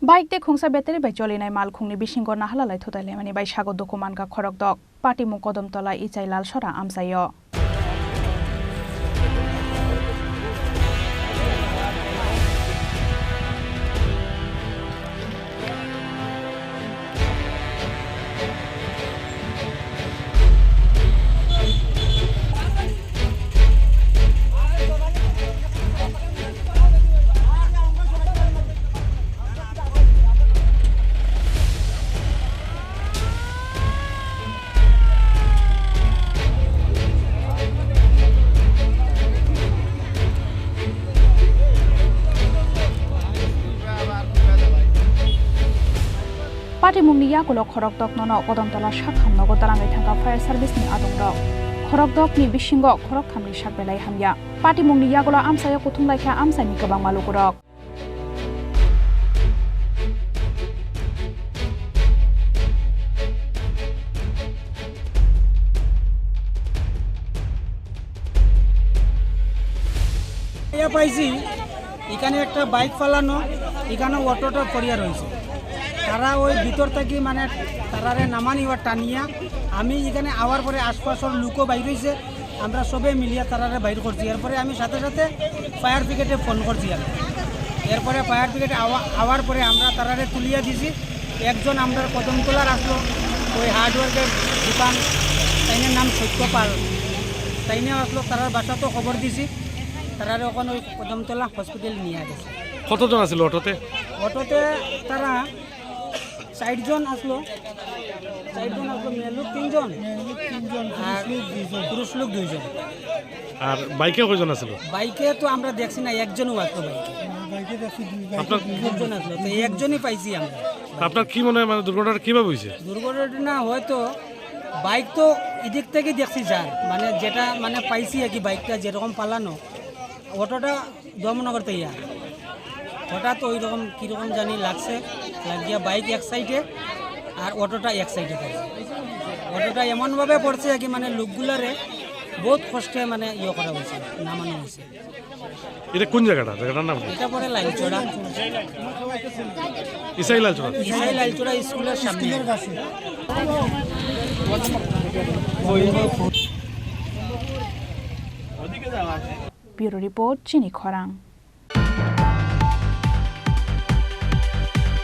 Bike de khungsa battery bai cholinai mal khungni bisingor nahalalai thutai mani bai sago dokuman ka khorok dok party mu kodom tola ichai lal sora amsayo. Party mungni yakulo khorok dok nono kodom tola shakham nogo dalangai thangka fire service ni adong dok khorok dok ni bisingo khorok thamni sakbelai hamya party mungni yakulo amsayo kuthumlai kha amsani kobang malukurok ইয়া পাইছি এখানে একটা bike ফালানো এখানে অটোটা পড়িয়া রয়েছে তারা ওই ভিতর থেকে মানে তারারে নামানি বা টানিয়া আমি এখানে আওয়ার পরে আশপাশের লোকও বাইর হয়েছে আমরা সবে মিলিয়া তারারে বাইর করছি এরপরে আমি সাথে সাথে ফায়ার ব্রিগেডে ফোন করছি আর এরপরে ফায়ার ব্রিগেডে আওয়ার পরে আমরা তারারে তুলিয়া দিছি একজন আমরা কদমতলার আসলো ওই হার্ডওয়ার্কের দোকান তাইনের নাম সত্যপাল তাইনে আসলো তারার বাসা তো খবর দিছি তারারে ওখানে ওই কদমতলা হসপিটাল নিয়ে গেছে। কতজন আছিল অটোতে? অটোতে তারা 60 জন আসলো মেয়ে লোক 3 জন আর পুরুষ লোক 2 জন। আর বাইকে কয়জন আছিল? বাইকে তো আমরা দেখছি না একজনও আসলো বাইকে দেখছি দুজন আসলো তো একজনই পাইছি আমরা। আপনার কি মনে হয় মানে দুর্ঘটনাটা কিভাবে হয়েছে? দুর্ঘটনা হয়তো বাইক তো এদিক থেকে দেখছি যার মানে যেটা মানে পাইছি আর কি বাইকটা যেরকম পালানো অটোটা দমনগর থেকে হঠাৎ ওই রকম কীরকম জানি লাগছে লাগিয়া বাইক এক সাইডে আর অটোটা এক সাইডে পড়ছে অটোটা এমনভাবে পড়ছে কি মানে লোকগুলারে বহুত কষ্টে মানে করা হয়েছে নামানো হয়েছে। এটা কোন জায়গাটার নাম? এটা পরে লাইলচড়া ইসাই লাইলচড়া স্কুলের সামনে। Bureau Report Chini Khorang